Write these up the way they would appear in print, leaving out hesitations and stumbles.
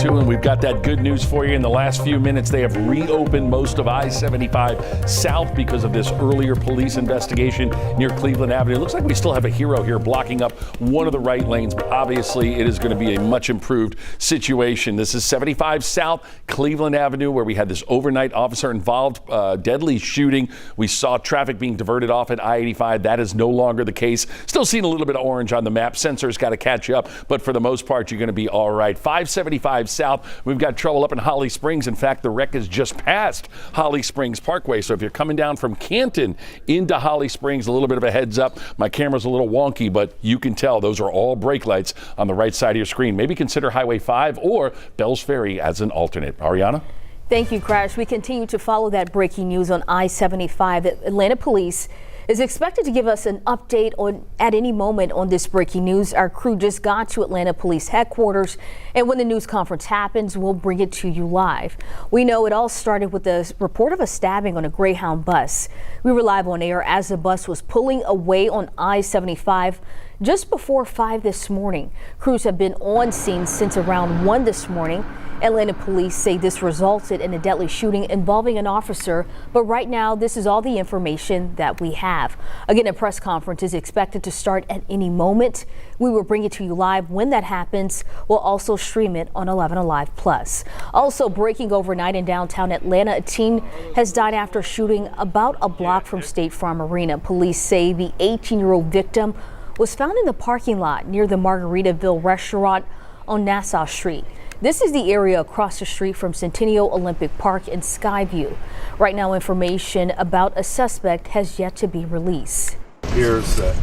too, and we've got that good news for you. In the last few minutes, they have reopened most of I-75 South because of this earlier police investigation near Cleveland Avenue. It looks like we still have a hero here blocking up one of the right lanes, but obviously it is going to be a much improved situation. This is 75 South Cleveland Avenue, where we had this overnight officer-involved deadly shooting. We saw traffic being diverted off at I-85. That is no longer the case. Still seeing a little bit of orange on the map. Sensors got to catch up, but for the most part, you're going to be all right. 575 South, we've got trouble up in Holly Springs. In fact, the wreck is just past Holly Springs Parkway. So if you're coming down from Canton into Holly Springs, a little bit of a heads up. My camera's a little wonky, but you can tell those are all brake lights on the right side of your screen. Maybe consider Highway 5 or Bells Ferry as an alternate. Ariana? Thank you, Crash. We continue to follow that breaking news on I-75. Atlanta Police is expected to give us an update at any moment on this breaking news. Our crew just got to Atlanta Police headquarters, and when the news conference happens, we'll bring it to you live. We know it all started with the report of a stabbing on a Greyhound bus. We were live on air as the bus was pulling away on I-75 just before 5 this morning. Crews have been on scene since around 1 this morning. Atlanta police say this resulted in a deadly shooting involving an officer, but right now this is all the information that we have. Again, a press conference is expected to start at any moment. We will bring it to you live when that happens. We'll also stream it on 11 Alive Plus. Also breaking overnight in downtown Atlanta, a teen has died after shooting about a block from State Farm Arena. Police say the 18-year-old victim was found in the parking lot near the Margaritaville restaurant on Nassau Street. This is the area across the street from Centennial Olympic Park in Skyview. Right now, information about a suspect has yet to be released. Appears that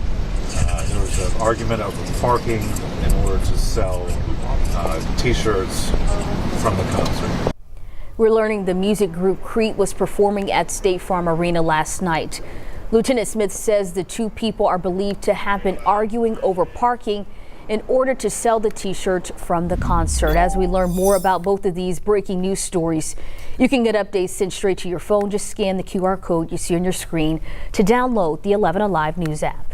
there was an argument over parking in order to sell T-shirts from the concert. We're learning the music group Crete was performing at State Farm Arena last night. Lieutenant Smith says the two people are believed to have been arguing over parking in order to sell the T-shirts from the concert. As we learn more about both of these breaking news stories, you can get updates sent straight to your phone. Just scan the QR code you see on your screen to download the 11 Alive News app.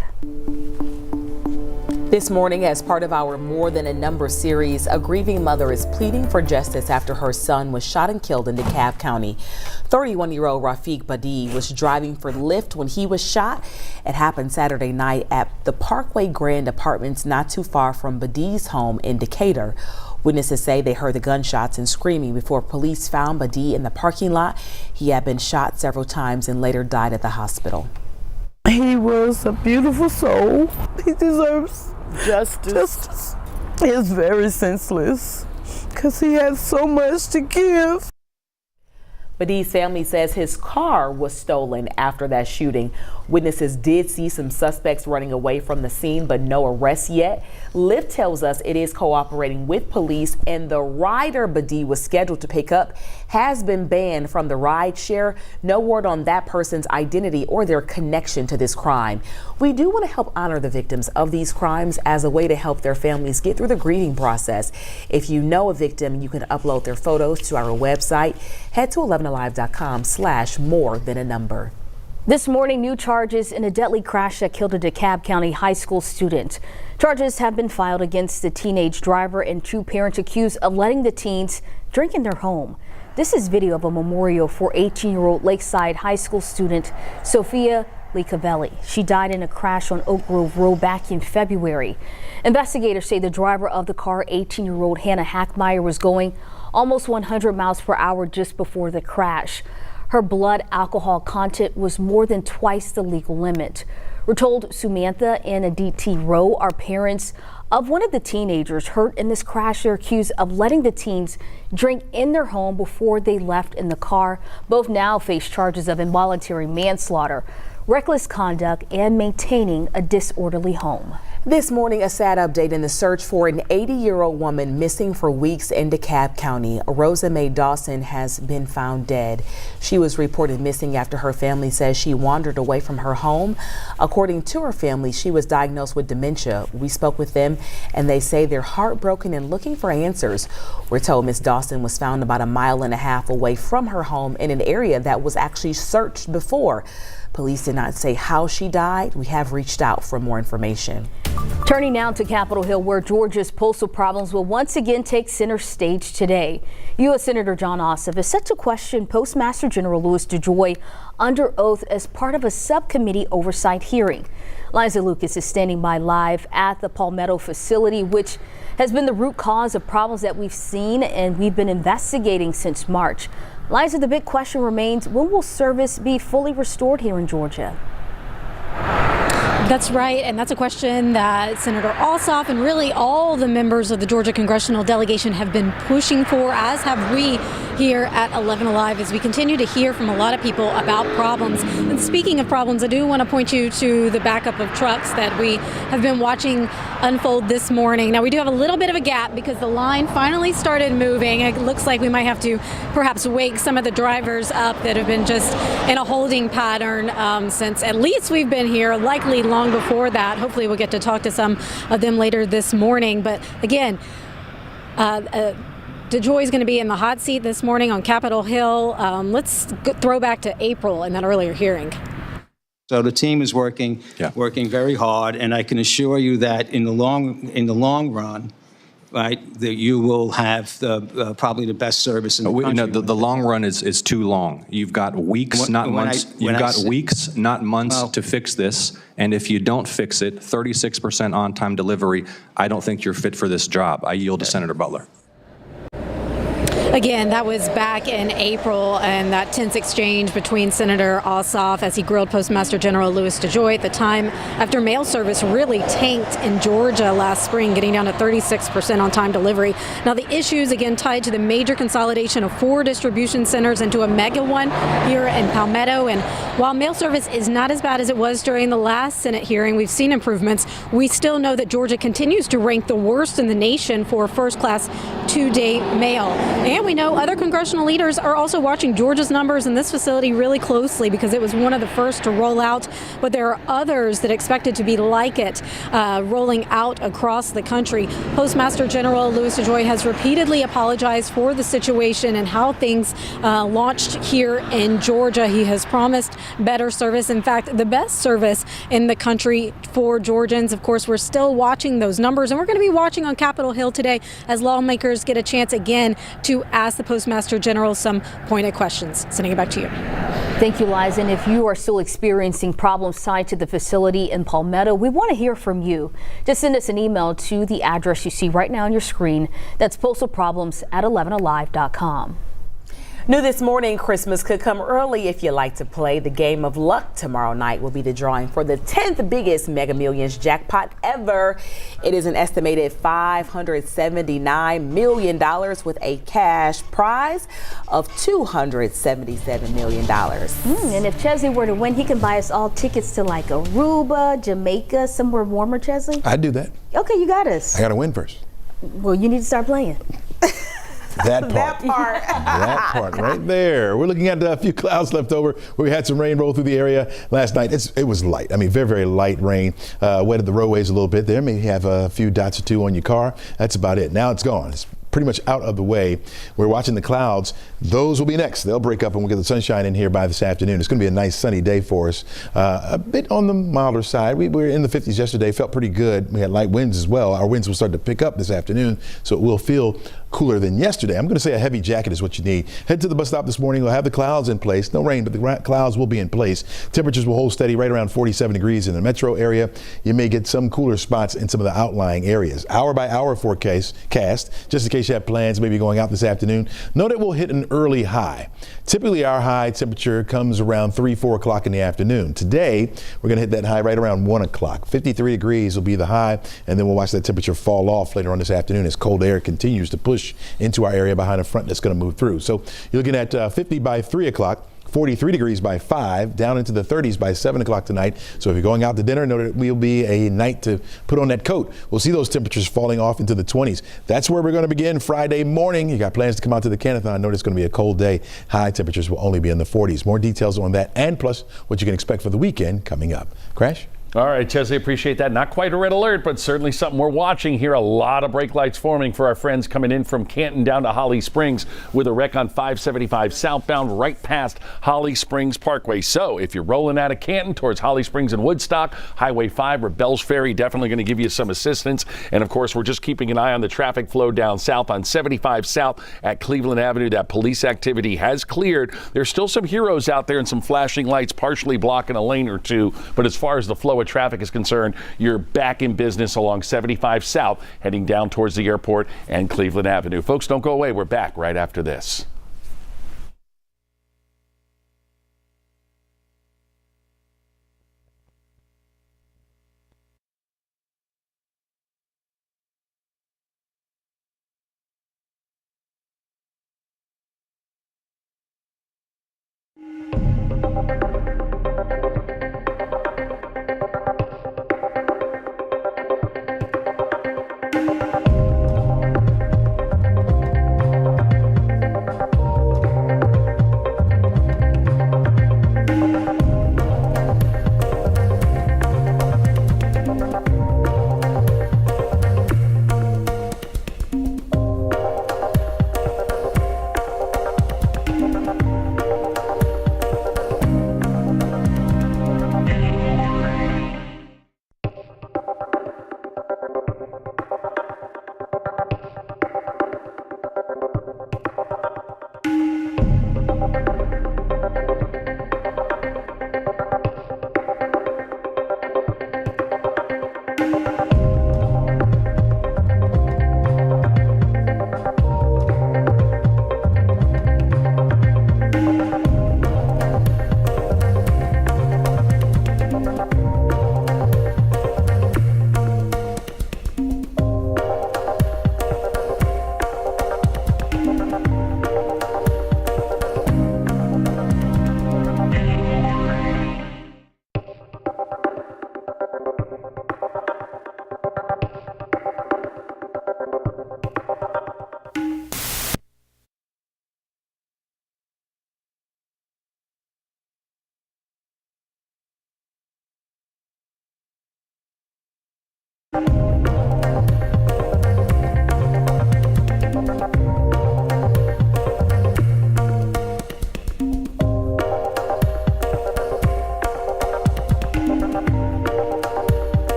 This morning, as part of our More Than a Number series, a grieving mother is pleading for justice after her son was shot and killed in DeKalb County. 31-year-old Rafiq Badi was driving for Lyft when he was shot. It happened Saturday night at the Parkway Grand Apartments not too far from Badi's home in Decatur. Witnesses say they heard the gunshots and screaming before police found Badi in the parking lot. He had been shot several times and later died at the hospital. He was a beautiful soul. He deserves justice. It's very senseless because he has so much to give. Badi's family says his car was stolen after that shooting. Witnesses did see some suspects running away from the scene, but no arrests yet. Lyft tells us it is cooperating with police, and the rider Badi was scheduled to pick up has been banned from the ride share. No word on that person's identity or their connection to this crime. We do want to help honor the victims of these crimes as a way to help their families get through the grieving process. If you know a victim, you can upload their photos to our website. Head to 11alive.com/more-than-a-number. This morning, new charges in a deadly crash that killed a DeKalb County high school student. Charges have been filed against the teenage driver and two parents accused of letting the teens drink in their home. This is video of a memorial for 18-year-old Lakeside High School student Sophia Licavelli. She died in a crash on Oak Grove Road back in February. Investigators say the driver of the car, 18-year-old Hannah Hackmeyer, was going almost 100 miles per hour just before the crash. Her blood alcohol content was more than twice the legal limit. We're told Samantha and Aditi Rowe are parents of one of the teenagers hurt in this crash. They're accused of letting the teens drink in their home before they left in the car. Both now face charges of involuntary manslaughter, reckless conduct, and maintaining a disorderly home. This morning, a sad update in the search for an 80-year-old woman missing for weeks in DeKalb County. Rosa Mae Dawson has been found dead. She was reported missing after her family says she wandered away from her home. According to her family, she was diagnosed with dementia. We spoke with them and they say they're heartbroken and looking for answers. We're told Miss Dawson was found about 1.5 miles away from her home in an area that was actually searched before. Police did not say how she died. We have reached out for more information. Turning now to Capitol Hill, where Georgia's postal problems will once again take center stage today. U.S. Senator Jon Ossoff is set to question Postmaster General Louis DeJoy under oath as part of a subcommittee oversight hearing. Liza Lucas is standing by live at the Palmetto facility, which has been the root cause of problems that we've seen and we've been investigating since March. Liza, the big question remains, when will service be fully restored here in Georgia? That's right, and that's a question that Senator Ossoff and really all the members of the Georgia congressional delegation have been pushing for, as have we here at 11 Alive, as we continue to hear from a lot of people about problems. And speaking of problems, I do want to point you to the backup of trucks that we have been watching unfold this morning. Now, we do have a little bit of a gap because the line finally started moving. It looks like we might have to perhaps wake some of the drivers up that have been just in a holding pattern since at least we've been here, likely long before that. Hopefully we'll get to talk to some of them later this morning. But again, DeJoy is going to be in the hot seat this morning on Capitol Hill. Let's throw back to April and that earlier hearing. So the team is working very hard, and I can assure you that in the long run, right, that you will have probably the best service in the country. The long run is too long. You've got weeks, not months. You've got weeks, not months to fix this. And if you don't fix it, 36% on-time delivery, I don't think you're fit for this job. I yield to Senator Butler. Again, that was back in April, and that tense exchange between Senator Ossoff as he grilled Postmaster General Louis DeJoy at the time after mail service really tanked in Georgia last spring, getting down to 36% on-time delivery. Now, the issues, again, tied to the major consolidation of 4 distribution centers into a mega one here in Palmetto. And while mail service is not as bad as it was during the last Senate hearing, we've seen improvements. We still know that Georgia continues to rank the worst in the nation for first-class 2-day mail. And we know other congressional leaders are also watching Georgia's numbers in this facility really closely because it was one of the first to roll out, but there are others that are expected to be like it, rolling out across the country. Postmaster General Louis DeJoy has repeatedly apologized for the situation and how things launched here in Georgia. He has promised better service, in fact, the best service in the country for Georgians. Of course, we're still watching those numbers, and we're going to be watching on Capitol Hill today as lawmakers get a chance again to ask the Postmaster General some pointed questions. Sending it back to you. Thank you, Liza. And if you are still experiencing problems tied to the facility in Palmetto, we want to hear from you. Just send us an email to the address you see right now on your screen. That's postalproblems@11alive.com. New this morning, Christmas could come early if you like to play. The game of luck tomorrow night will be the drawing for the 10th biggest Mega Millions jackpot ever. It is an estimated $579 million with a cash prize of $277 million. And if Chesley were to win, he can buy us all tickets to like Aruba, Jamaica, somewhere warmer, Chesley. I'd do that. Okay, you got us. I got to win first. Well, you need to start playing. That part right there. We're looking at a few clouds left over where we had some rain roll through the area last night. It was light. I mean, very, very light rain. Wetted the roadways a little bit there. Maybe have a few dots or two on your car. That's about it. Now it's gone. It's pretty much out of the way. We're watching the clouds. Those will be next. They'll break up and we'll get the sunshine in here by this afternoon. It's going to be a nice sunny day for us. A bit on the milder side. We were in the 50s yesterday. Felt pretty good. We had light winds as well. Our winds will start to pick up this afternoon, so it will feel cooler than yesterday. I'm going to say a heavy jacket is what you need. Head to the bus stop this morning. We'll have the clouds in place. No rain, but the clouds will be in place. Temperatures will hold steady right around 47 degrees in the metro area. You may get some cooler spots in some of the outlying areas. Hour by hour forecast, just in case you have plans maybe going out this afternoon. Note it will hit an early high. Typically our high temperature comes around 3-4 o'clock in the afternoon. Today we're going to hit that high right around 1 o'clock. 53 degrees will be the high, and then we'll watch that temperature fall off later on this afternoon as cold air continues to push into our area behind a front that's going to move through. So you're looking at 50 by 3 o'clock. 43 degrees by 5, down into the 30s by 7 o'clock tonight. So if you're going out to dinner, know that it will be a night to put on that coat. We'll see those temperatures falling off into the 20s. That's where we're going to begin Friday morning. You got plans to come out to the Canathon. Know it's going to be a cold day. High temperatures will only be in the 40s. More details on that and plus what you can expect for the weekend coming up. Crash? All right, Chesley, appreciate that. Not quite a red alert, but certainly something we're watching here. A lot of brake lights forming for our friends coming in from Canton down to Holly Springs with a wreck on 575 southbound right past Holly Springs Parkway. So if you're rolling out of Canton towards Holly Springs and Woodstock, Highway 5 or Bells Ferry definitely going to give you some assistance. And of course, we're just keeping an eye on the traffic flow down south on 75 South at Cleveland Avenue. That police activity has cleared. There's still some heroes out there and some flashing lights partially blocking a lane or two. But as far as the flow of traffic is concerned, you're back in business along 75 South, heading down towards the airport and Cleveland Avenue. Folks, don't go away. We're back right after this.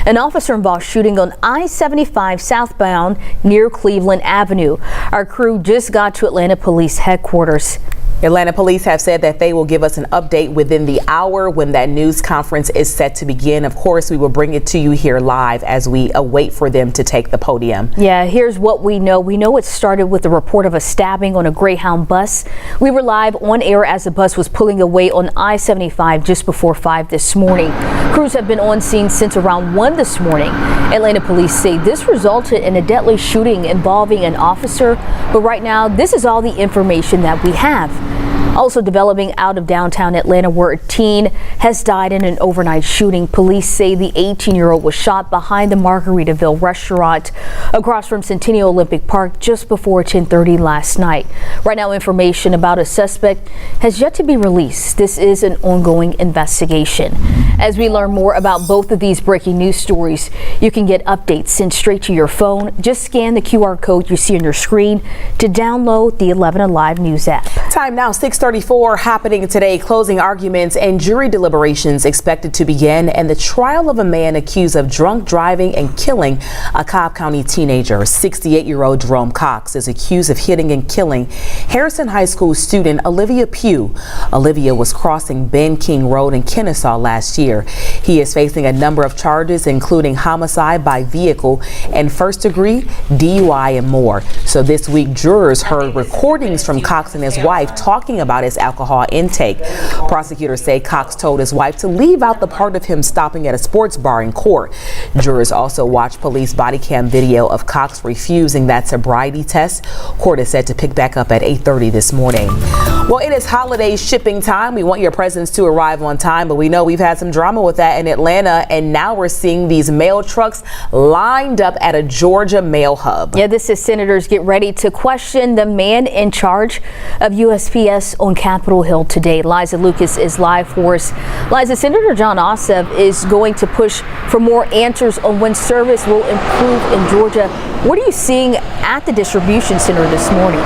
An officer-involved shooting on I-75 southbound near Cleveland Avenue. Our crew just got to Atlanta Police Headquarters. Atlanta police have said that they will give us an update within the hour when that news conference is set to begin. Of course, we will bring it to you here live as we await for them to take the podium. Yeah, here's what we know. We know it started with the report of a stabbing on a Greyhound bus. We were live on air as the bus was pulling away on I-75 just before 5 this morning. Crews have been on scene since around 1 this morning. Atlanta police say this resulted in a deadly shooting involving an officer, but right now this is all the information that we have. Also developing out of downtown Atlanta, where a teen has died in an overnight shooting. Police say the 18-year-old was shot behind the Margaritaville restaurant across from Centennial Olympic Park just before 10:30 last night. Right now, information about a suspect has yet to be released. This is an ongoing investigation. As we learn more about both of these breaking news stories, you can get updates sent straight to your phone. Just scan the QR code you see on your screen to download the 11 Alive News app. Time now, 6:34, happening today. Closing arguments and jury deliberations expected to begin, and the trial of a man accused of drunk driving and killing a Cobb County teenager. 68-year-old Jerome Cox is accused of hitting and killing Harrison High School student Olivia Pugh. Olivia was crossing Ben King Road in Kennesaw last year. He is facing a number of charges, including homicide by vehicle and first-degree DUI and more. So this week, jurors heard recordings from Cox and his wife wife talking about his alcohol intake. Prosecutors say Cox told his wife to leave out the part of him stopping at a sports bar in court. Jurors also watched police body cam video of Cox refusing that sobriety test. Court is set to pick back up at 8:30 this morning. Well, it is holiday shipping time. We want your presents to arrive on time, but we know we've had some drama with that in Atlanta, and now we're seeing these mail trucks lined up at a Georgia mail hub. Yeah, this is senators get ready to question the man in charge of USPS on Capitol Hill today. Liza Lucas is live for us. Liza, Senator John Ossoff is going to push for more answers on when service will improve in Georgia. What are you seeing at the distribution center this morning?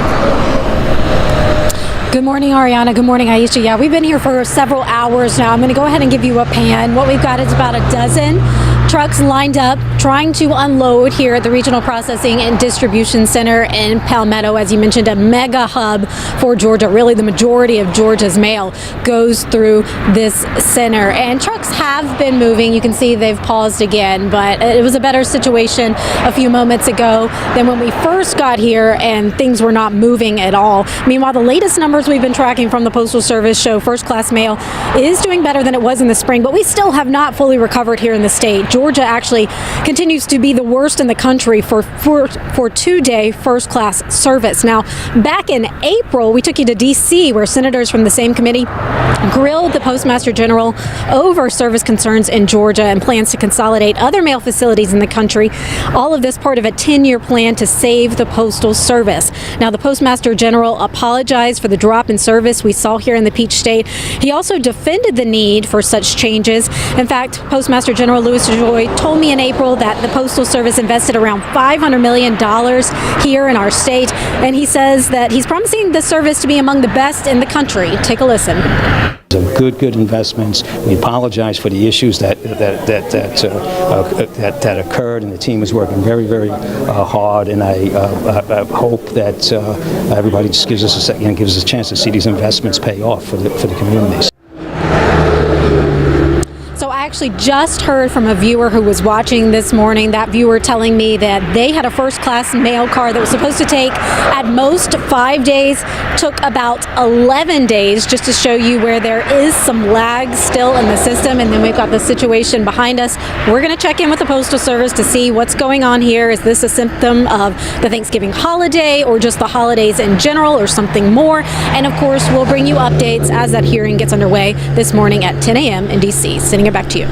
Good morning, Ariana. Good morning, Aisha. Yeah, we've been here for several hours now. I'm going to go ahead and give you a pan. What we've got is about a dozen trucks lined up trying to unload here at the Regional Processing and Distribution Center in Palmetto. As you mentioned, a mega hub for Georgia. Really, the majority of Georgia's mail goes through this center. And trucks have been moving. You can see they've paused again, but it was a better situation a few moments ago than when we first got here and things were not moving at all. Meanwhile, the latest numbers we've been tracking from the Postal Service show first-class mail is doing better than it was in the spring, but we still have not fully recovered here in the state. Georgia actually continues to be the worst in the country for two-day first-class service. Now, back in April, we took you to D.C., where senators from the same committee grilled the Postmaster General over service concerns in Georgia and plans to consolidate other mail facilities in the country. All of this part of a 10-year plan to save the Postal Service. Now, the Postmaster General apologized for the drop in service we saw here in the Peach State. He also defended the need for such changes. In fact, Postmaster General Louis DeJoy told me in April that the Postal Service invested around $500 million here in our state, and he says that he's promising the service to be among the best in the country. Take a listen. Good investments. We apologize for the issues that occurred, and the team is working very hard. And I hope that everybody just gives us a chance to see these investments pay off for the communities. So I actually just heard from a viewer who was watching this morning, that viewer telling me that they had a first-class mail car that was supposed to take at most 5 days, took about 11 days, just to show you where there is some lag still in the system. And then we've got the situation behind us. We're going to check in with the Postal Service to see what's going on here. Is this a symptom of the Thanksgiving holiday, or just the holidays in general, or something more? And of course, we'll bring you updates as that hearing gets underway this morning at 10 a.m. in D.C. Sending it back to you.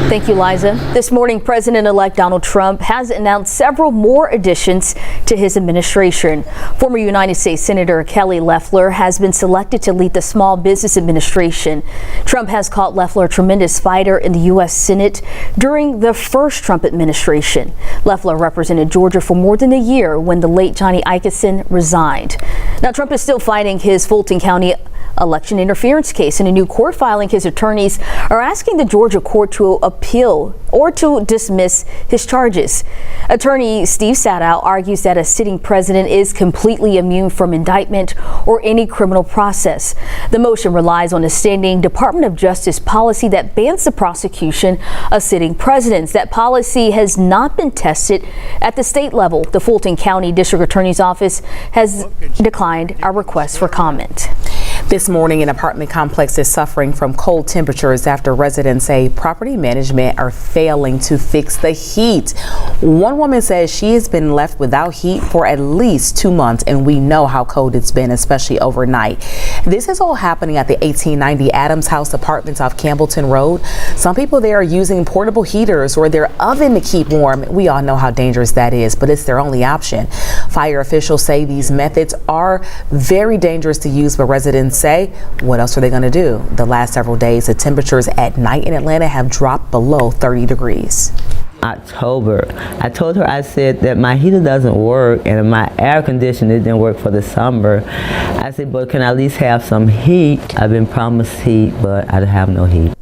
Thank you, Liza. This morning, President-elect Donald Trump has announced several more additions to his administration. Former United States Senator Kelly Loeffler has been selected to lead the Small Business Administration. Trump has called Loeffler a tremendous fighter in the U.S. Senate during the first Trump administration. Loeffler represented Georgia for more than a year when the late Johnny Ikenson resigned. Now, Trump is still fighting his Fulton County election interference case. In a new court filing, his attorneys are asking the Georgia court to appeal or to dismiss his charges. Attorney Steve Sadow argues that a sitting president is completely immune from indictment or any criminal process. The motion relies on a standing Department of Justice policy that bans the prosecution of sitting presidents. That policy has not been tested at the state level. The Fulton County District Attorney's Office has declined our request for comment. This morning, an apartment complex is suffering from cold temperatures after residents say property management are failing to fix the heat. One woman says she has been left without heat for at least 2 months, and we know how cold it's been, especially overnight. This is all happening at the 1890 Adams House Apartments off Campbellton Road. Some people there are using portable heaters or their oven to keep warm. We all know how dangerous that is, but it's their only option. Fire officials say these methods are very dangerous to use, but residents say, what else are they going to do? The last several days, the temperatures at night in Atlanta have dropped below 30 degrees. October, I told her, I said that my heater doesn't work and my air conditioner didn't work for the summer. I said, but can I at least have some heat? I've been promised heat, but I have no heat.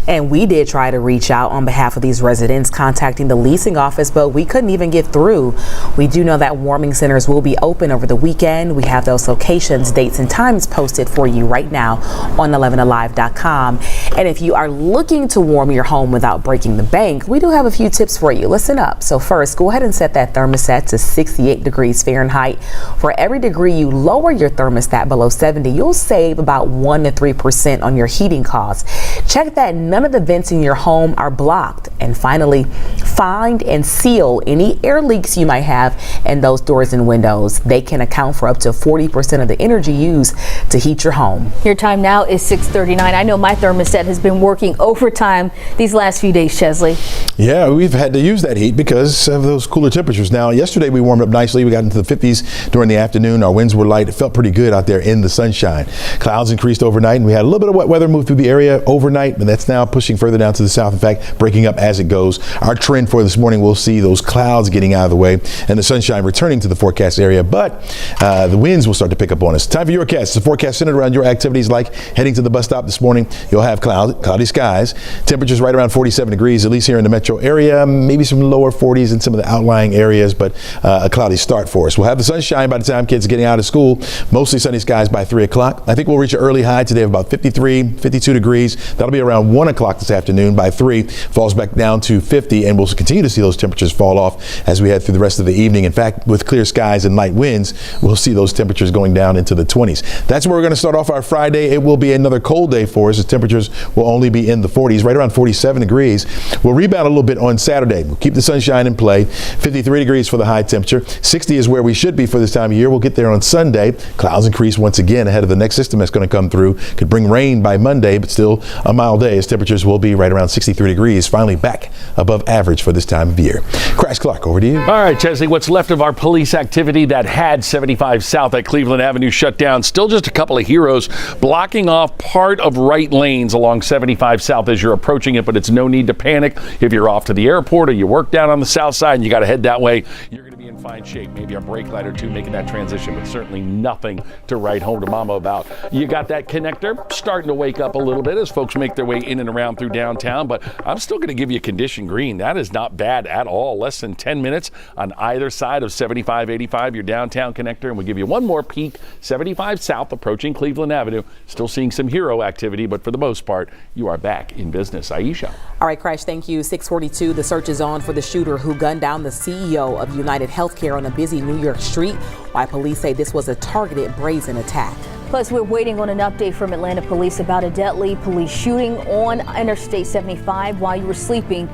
And we did try to reach out on behalf of these residents, contacting the leasing office, but we couldn't even get through. We do know that warming centers will be open over the weekend. We have those locations, dates, and times posted for you right now on 11alive.com. And if you are looking to warm your home without breaking the bank, we do have a few tips for you. Listen up. So first, go ahead and set that thermostat to 68 degrees Fahrenheit. For every degree you lower your thermostat below 70, you'll save about 1 to 3% on your heating costs. Check that none of the vents in your home are blocked. And finally, find and seal any air leaks you might have in those doors and windows. They can account for up to 40% of the energy used to heat your home. Your time now is 6:39. I know my thermostat has been working overtime these last few days, Chesley. Yeah, we've had to use that heat because of those cooler temperatures. Now, yesterday we warmed up nicely. We got into the 50s during the afternoon. Our winds were light. It felt pretty good out there in the sunshine. Clouds increased overnight, and we had a little bit of wet weather move through the area overnight, but that's now pushing further down to the south. In fact, breaking up as it goes. Our trend for this morning, we'll see those clouds getting out of the way and the sunshine returning to the forecast area, but the winds will start to pick up on us. Time for your forecast. The forecast centered around your activities like heading to the bus stop this morning. You'll have cloudy skies. Temperatures right around 47 degrees, at least here in the metro area. Maybe some lower 40s in some of the outlying areas, but a cloudy start for us. We'll have the sunshine by the time kids are getting out of school. Mostly sunny skies by 3 o'clock. I think we'll reach an early high today of about 53, 52 degrees. That'll be around 1 o'clock this afternoon. By 3, falls back down to 50, and we'll continue to see those temperatures fall off as we head through the rest of the evening. In fact, with clear skies and light winds, we'll see those temperatures going down into the 20s. That's where we're going to start off our Friday. It will be another cold day for us. The temperatures will only be in the 40s, right around 47 degrees. We'll rebound a little bit on Saturday. We'll keep the sunshine in play. 53 degrees for the high temperature. 60 is where we should be for this time of year. We'll get there on Sunday. Clouds increase once again ahead of the next system that's going to come through. Could bring rain by Monday, but still a mild day as temperatures will be right around 63 degrees, finally back above average for this time of year. Crash Clark, over to you. All right, Chesley, what's left of our police activity that had 75 South at Cleveland Avenue shut down? Still just a couple of heroes blocking off part of right lanes along 75 South as you're approaching it, but it's no need to panic. If you're off to the airport or you work down on the south side and you got to head that way, you're going to be in fine shape. Maybe a brake light or two making that transition, but certainly nothing to write home to mama about. You got that connector starting to wake up a little bit as folks make their way in and around through downtown, but I'm still going to give you condition green. That is not bad at all. Less than 10 minutes on either side of 75-85, your downtown connector, and we'll give you one more peek. 75 South approaching Cleveland Avenue. Still seeing some hero activity, but for the most part, you are back in business. Aisha. All right, Crash, thank you. 642, the search is on for the shooter who gunned down the CEO of United Healthcare on a busy New York street, while police say this was a targeted brazen attack. Plus, we're waiting on an update from Atlanta police about a deadly police shooting on Interstate 75 while you were sleeping.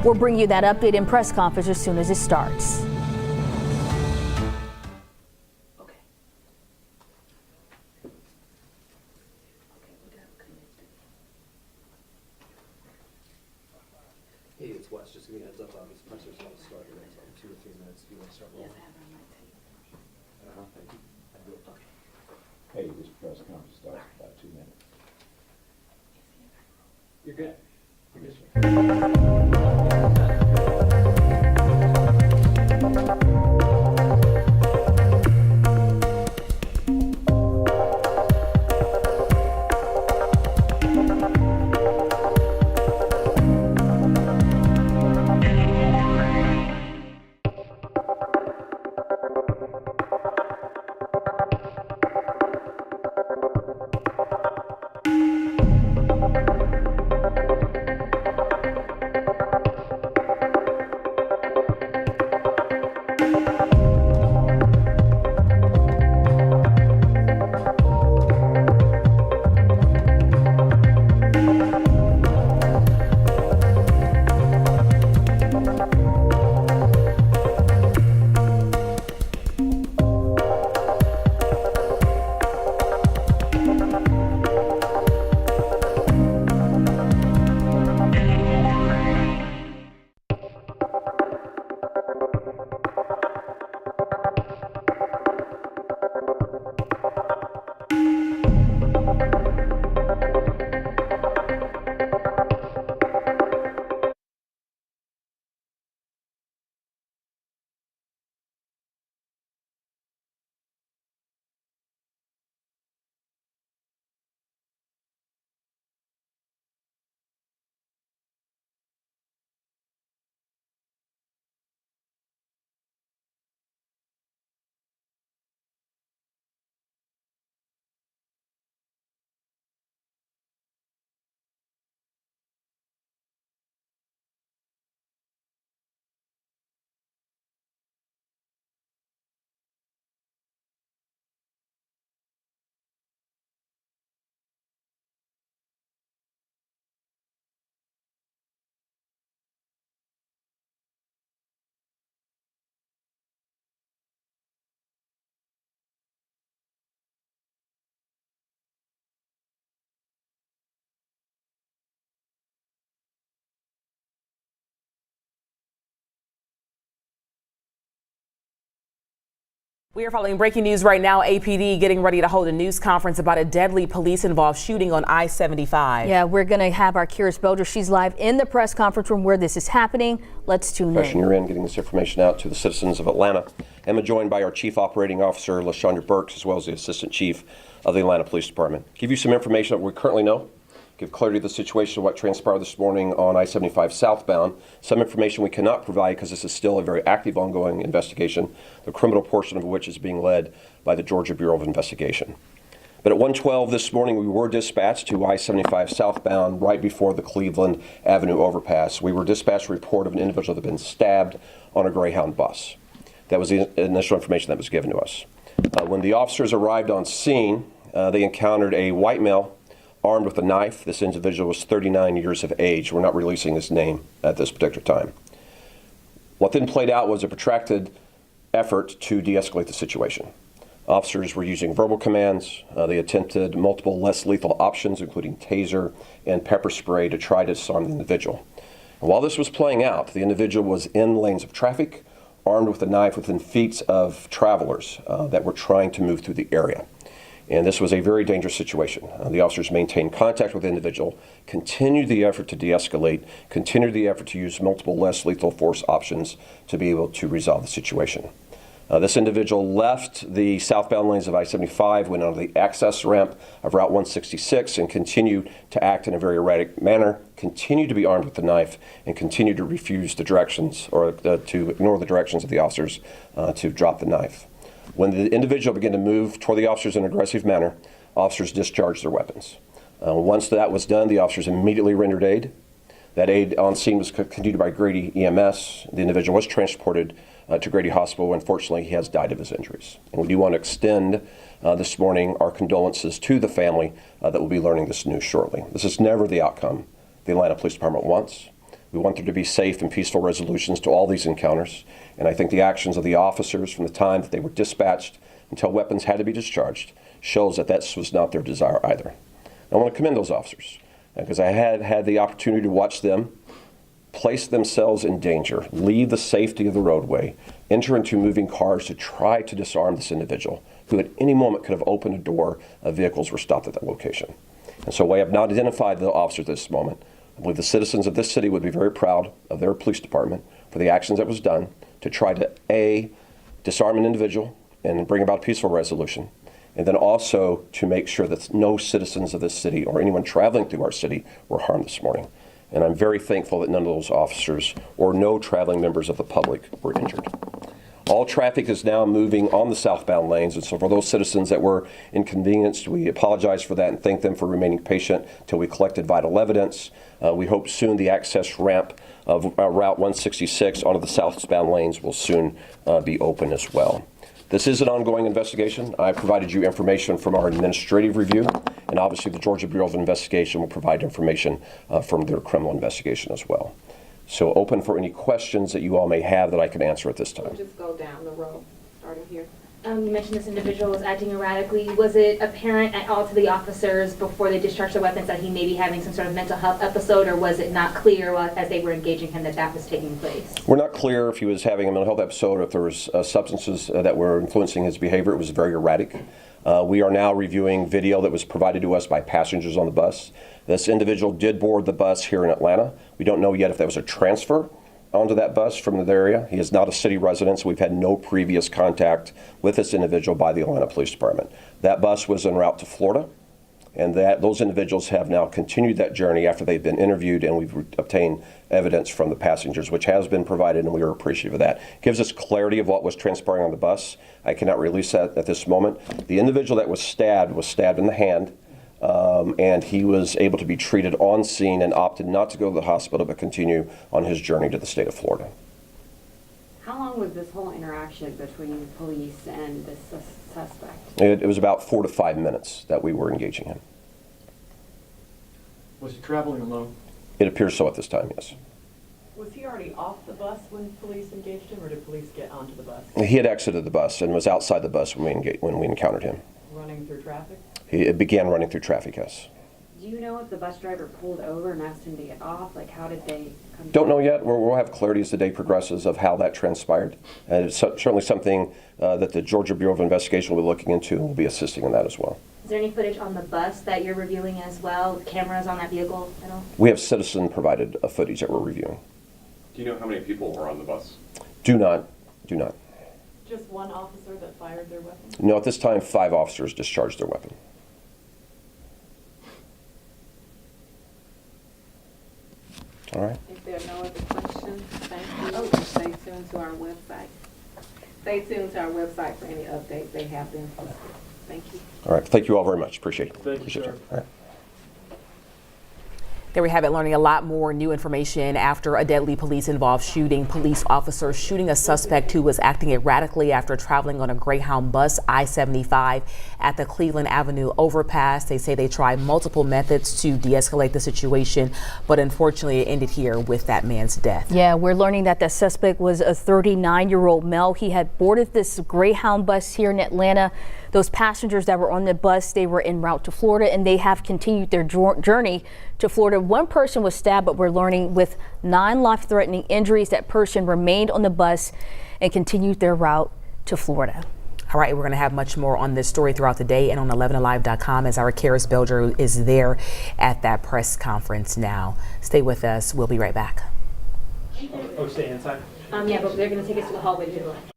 We'll bring you that update in press conference as soon as it starts. Hey, it's Wes. Just give me a heads up on this presser's going to start in the next 2 or 3 minutes. Do you want to start rolling? Thank you. Okay. Hey, this press conference starts in about 2 minutes. You're good. We are following breaking news right now. APD getting ready to hold a news conference about a deadly police-involved shooting on I-75. Yeah, we're going to have our Curious Boulder. She's live in the press conference room where this is happening. Let's tune in. You're in getting this information out to the citizens of Atlanta. I'm joined by our Chief Operating Officer, LaShondra Burks, as well as the Assistant Chief of the Atlanta Police Department. Give you some information that we currently know. Give clarity to the situation of what transpired this morning on I-75 southbound. Some information we cannot provide because this is still a very active, ongoing investigation, the criminal portion of which is being led by the Georgia Bureau of Investigation. But at 1:12 this morning, we were dispatched to I-75 southbound right before the Cleveland Avenue overpass. We were dispatched a report of an individual that had been stabbed on a Greyhound bus. That was the initial information that was given to us. When the officers arrived on scene, they encountered a white male armed with a knife. This individual was 39 years of age. We're not releasing his name at this particular time. What then played out was a protracted effort to de-escalate the situation. Officers were using verbal commands. They attempted multiple less lethal options, including taser and pepper spray, to try to disarm the individual. And while this was playing out, the individual was in lanes of traffic, armed with a knife within feet of travelers that were trying to move through the area. And this was a very dangerous situation. The officers maintained contact with the individual, continued the effort to de-escalate, continued the effort to use multiple less lethal force options to be able to resolve the situation. This individual left the southbound lanes of I-75, went onto the access ramp of Route 166, and continued to act in a very erratic manner, continued to be armed with the knife, and continued to refuse the directions, or to ignore the directions of the officers to drop the knife. When the individual began to move toward the officers in an aggressive manner, officers discharged their weapons. Once that was done, the officers immediately rendered aid. That aid on scene was continued by Grady EMS. The individual was transported to Grady Hospital. Unfortunately, he has died of his injuries. And we do want to extend this morning our condolences to the family that will be learning this news shortly. This is never the outcome the Atlanta Police Department wants. We want there to be safe and peaceful resolutions to all these encounters. And I think the actions of the officers from the time that they were dispatched until weapons had to be discharged shows that that was not their desire either. I want to commend those officers because I had had the opportunity to watch them place themselves in danger, leave the safety of the roadway, enter into moving cars to try to disarm this individual who at any moment could have opened a door of vehicles were stopped at that location. And so I have not identified the officers at this moment. I believe the citizens of this city would be very proud of their police department for the actions that was done to try to, A, disarm an individual and bring about a peaceful resolution, and then also to make sure that no citizens of this city or anyone traveling through our city were harmed this morning. And I'm very thankful that none of those officers or no traveling members of the public were injured. All traffic is now moving on the southbound lanes, and so for those citizens that were inconvenienced, we apologize for that and thank them for remaining patient till we collected vital evidence. We hope soon the access ramp of Route 166 onto the southbound lanes will soon be open as well. This is an ongoing investigation. I provided you information from our administrative review, and obviously the Georgia Bureau of Investigation will provide information from their criminal investigation as well. So open for any questions that you all may have that I can answer at this time. We'll just go down the row, starting here. You mentioned this individual was acting erratically. Was it apparent at all to the officers before they discharged their weapons that he may be having some sort of mental health episode, or was it not clear as they were engaging him that was taking place? We're not clear if he was having a mental health episode or if there was substances that were influencing his behavior. It was very erratic. We are now reviewing video that was provided to us by passengers on the bus. This individual did board the bus here in Atlanta. We don't know yet if that was a transfer onto that bus from the area. He is not a city resident, so we've had no previous contact with this individual by the Atlanta Police Department. That bus was en route to Florida, and those individuals have now continued that journey after they've been interviewed, and we've obtained evidence from the passengers, which has been provided, and we are appreciative of that. Gives us clarity of what was transpiring on the bus. I cannot release that at this moment. The individual that was stabbed in the hand, and he was able to be treated on scene and opted not to go to the hospital but continue on his journey to the state of Florida. How long was this whole interaction between police and this suspect? It was about 4 to 5 minutes that we were engaging him. Was he traveling alone? It appears so at this time, yes. Was he already off the bus when police engaged him, or did police get onto the bus? He had exited the bus and was outside the bus when we encountered him. Running through traffic? It began running through traffic, yes. Do you know if the bus driver pulled over and asked him to get off? Like, how did they come? Don't know yet. We'll have clarity as the day progresses of how that transpired. And it's certainly something that the Georgia Bureau of Investigation will be looking into and will be assisting in that as well. Is there any footage on the bus that you're reviewing as well? Cameras on that vehicle at all? We have citizen-provided footage that we're reviewing. Do you know how many people were on the bus? Do not. Just one officer that fired their weapon? No, at this time, 5 officers discharged their weapon. All right. If there are no other questions, thank you. And stay tuned to our website. Stay tuned to our website for any updates. They have been posted. Thank you. All right. Thank you all very much. Appreciate it. Thank you, sir. All right. There we have it, learning a lot more new information after a deadly police-involved shooting. Police officers shooting a suspect who was acting erratically after traveling on a Greyhound bus, I-75, at the Cleveland Avenue overpass. They say they tried multiple methods to de-escalate the situation, but unfortunately it ended here with that man's death. Yeah, we're learning that the suspect was a 39-year-old male. He had boarded this Greyhound bus here in Atlanta. Those passengers that were on the bus, they were en route to Florida, and they have continued their journey to Florida. One person was stabbed, but we're learning with 9 life-threatening injuries. That person remained on the bus and continued their route to Florida. All right, we're going to have much more on this story throughout the day and on 11alive.com as our Karis Belger is there at that press conference now. Stay with us. We'll be right back. Oh, stay inside? Yeah, but they're going to take us to the hallway to do it.